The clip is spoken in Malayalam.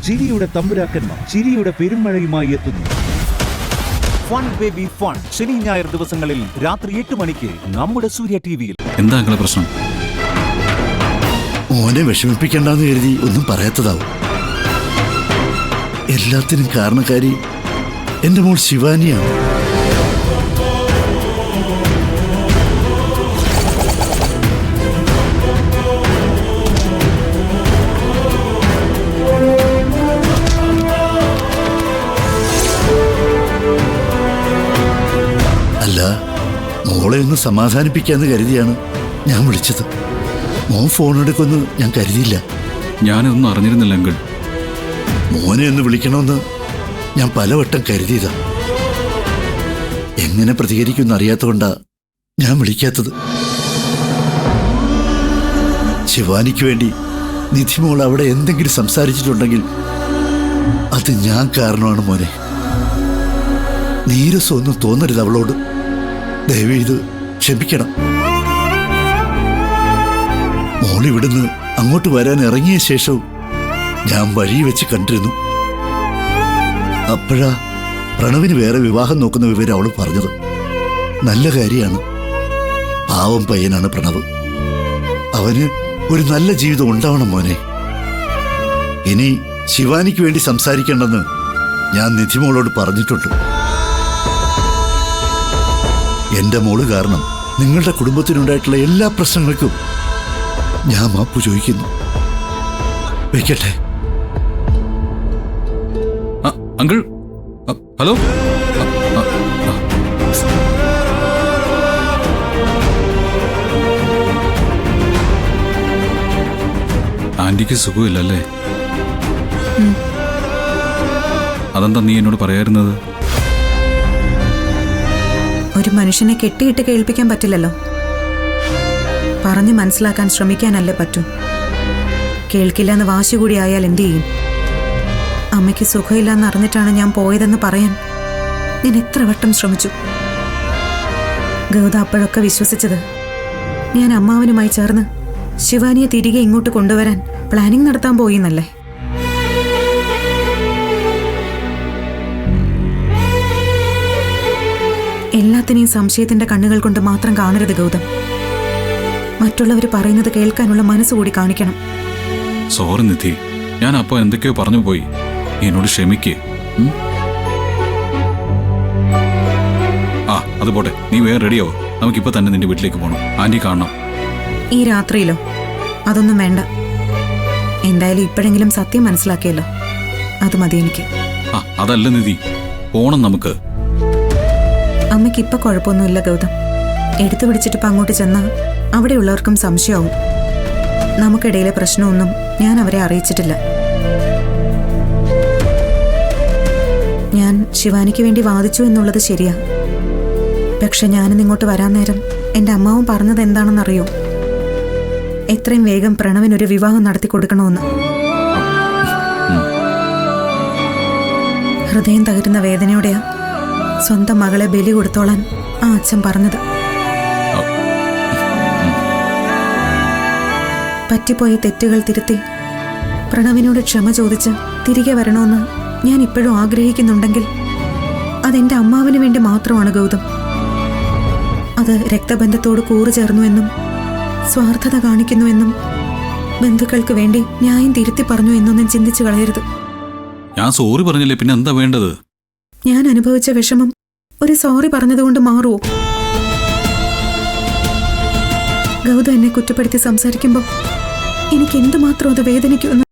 ചിരിയുടെ തമ്പുരാക്കന്മാർ ചിരിയുടെ പെരുമഴയുമായി എത്തുന്നു. ഫൺ ബേബി ഫൺ ശനി ഞായർ ദിവസങ്ങളിൽ രാത്രി 8 മണിക്ക് നമ്മുടെ സൂര്യ ടിവിയിൽ. എന്താ പ്രശ്നം? മോനെ വിഷമിപ്പിക്കണ്ടെന്ന് കരുതി ഒന്നും പറയാത്തതാവും. എല്ലാത്തിനും കാരണക്കാരി എന്റെ മോൾ ശിവാനിയാണ്. അല്ല, മോളെ ഒന്ന് സമാധാനിപ്പിക്കാന്ന് കരുതിയാണ് ഞാൻ വിളിച്ചത്. മോൻ ഫോൺ എടുക്കുമെന്ന് ഞാൻ കരുതിയില്ല. ഞാനിതൊന്നും അറിഞ്ഞിരുന്നില്ല അങ്കിൾ. മോനെ ഒന്ന് വിളിക്കണമെന്ന് ഞാൻ പലവട്ടം കരുതിയതാ. എങ്ങനെ പ്രതികരിക്കുമെന്ന് അറിയാത്തതുകൊണ്ടാ ഞാൻ വിളിക്കാത്തത്. ശിവാനിക്ക് വേണ്ടി നിധിമോൾ അവിടെ എന്തെങ്കിലും സംസാരിച്ചിട്ടുണ്ടെങ്കിൽ അത് ഞാൻ കാരണമാണ് മോനെ. നീരസൊന്നും തോന്നരുത് അവളോട്. ദയവ് ഇത് ക്ഷമിക്കണം. മോൾ ഇവിടുന്ന് അങ്ങോട്ട് വരാൻ ഇറങ്ങിയ ശേഷവും ഞാൻ വഴി വെച്ച് കണ്ടിരുന്നു. അപ്പോഴാ പ്രണവിന് വേറെ വിവാഹം നോക്കുന്ന വിവരം അവൾ പറഞ്ഞത്. നല്ല കാര്യമാണ്. പാവം പയ്യനാണ് പ്രണവ്. അവന് ഒരു നല്ല ജീവിതം ഉണ്ടാവണം മോനെ. ഇനി ശിവാനിക്ക് വേണ്ടി സംസാരിക്കേണ്ടെന്ന് ഞാൻ നിധിമോളോട് പറഞ്ഞിട്ടുണ്ട്. എന്റെ മോള് കാരണം നിങ്ങളുടെ കുടുംബത്തിനുണ്ടായിട്ടുള്ള എല്ലാ പ്രശ്നങ്ങൾക്കും ഞാൻ മാപ്പ് ചോദിക്കുന്നു. വെക്കട്ടെ. Uncle, hello. ആന്റിക്ക് സുഖമില്ലല്ലേ? അതെന്താ നീ എന്നോട് പറയാറുന്നത്? ഒരു മനുഷ്യനെ കെട്ടിയിട്ട് കേൾപ്പിക്കാൻ പറ്റില്ലല്ലോ. പറഞ്ഞു മനസ്സിലാക്കാൻ ശ്രമിക്കാനല്ലേ പറ്റൂ. കേൾക്കില്ല എന്ന് വാശി കൂടി ആയാൽ എന്തു ചെയ്യും? അമ്മയ്ക്ക് സുഖമില്ലാന്ന് അറിഞ്ഞിട്ടാണ് ഞാൻ പോയതെന്ന് പറയാൻ ഞാൻ എത്ര വട്ടം ശ്രമിച്ചു. ഗൗത അപ്പോഴൊക്കെ വിശ്വസിച്ചത് ഞാൻ അമ്മാവനുമായി ചേർന്ന് ശിവാനിയെ തിരികെ ഇങ്ങോട്ട് കൊണ്ടുവരാൻ പ്ലാനിങ് നടത്താൻ പോയിന്നല്ലേ. എല്ലാത്തിനെയും സംശയത്തിന്റെ കണ്ണുകൾ കൊണ്ട് മാത്രം കാണരുത് ഗൗതം. മറ്റുള്ളവർ പറയുന്നത് കേൾക്കാനുള്ള മനസ്സുകൂടി കാണിക്കണം. സോറി നിധി, ഞാൻ അപ്പൊ എന്തൊക്കെയോ പറഞ്ഞു പോയി. എന്നോട് ക്ഷമിക്കേ. അത് പോട്ടെ, നീ വേറെ റെഡിയാവോ. നമുക്കിപ്പോ തന്നെ നിന്റെ വീട്ടിലേക്ക് പോകണം. ആന്റി കാണണം. ഈ രാത്രിയിലോ? അതൊന്നും വേണ്ട. എന്തായാലും ഇപ്പോഴെങ്കിലും സത്യം മനസ്സിലാക്കിയല്ലോ, അത് മതി എനിക്ക്. അതല്ല നിധി, പോണം നമുക്ക്. അമ്മയ്ക്ക് ഇപ്പൊ കുഴപ്പമൊന്നുമില്ല ഗൗതം. എടുത്തു പിടിച്ചിട്ടിപ്പോ അങ്ങോട്ട് ചെന്നാ അവിടെയുള്ളവർക്കും സംശയമാവും. നമുക്കിടയിലെ പ്രശ്നമൊന്നും ഞാൻ അവരെ അറിയിച്ചിട്ടില്ല. ഞാൻ ശിവാനിക്ക് വേണ്ടി വാദിച്ചു എന്നുള്ളത് ശരിയാ. പക്ഷെ ഞാനിന്നിങ്ങോട്ട് വരാൻ നേരം എന്റെ അമ്മാവും പറഞ്ഞത് എന്താണെന്നറിയോ? എത്രയും വേഗം പ്രണവിനൊരു വിവാഹം നടത്തി കൊടുക്കണമെന്ന്. ഹൃദയം തകരുന്ന വേദനയോടെയാ സ്വന്തം മകളെ ബലി കൊടുത്തോളാൻ ആ അച്ഛൻ പറഞ്ഞത്. പറ്റിപ്പോയ തെറ്റുകൾ തിരുത്തി പ്രണവിനോട് ക്ഷമ ചോദിച്ച് തിരികെ വരണമെന്ന് ഞാൻ ഇപ്പോഴും ആഗ്രഹിക്കുന്നുണ്ടെങ്കിൽ അതെന്റെ അമ്മാവിന് വേണ്ടി മാത്രമാണ് ഗൗതം. അത് രക്തബന്ധത്തോട് കൂറു ചേർന്നുവെന്നും സ്വാർത്ഥത കാണിക്കുന്നുവെന്നും ബന്ധുക്കൾക്ക് വേണ്ടി ന്യായം തിരുത്തി പറഞ്ഞു എന്നൊന്നും ചിന്തിച്ചു കളയരുത്. ഞാൻ സോറി പറഞ്ഞില്ലേ, പിന്നെ എന്താ വേണ്ടത്? ഞാൻ അനുഭവിച്ച വിഷമം ഒരു സോറി പറഞ്ഞതുകൊണ്ട് മാറുമോ? ഗൗതം എന്നെ കുറ്റപ്പെടുത്തി സംസാരിക്കുമ്പോൾ എനിക്ക് എന്തുമാത്രം അത് വേദനിക്കുമെന്ന്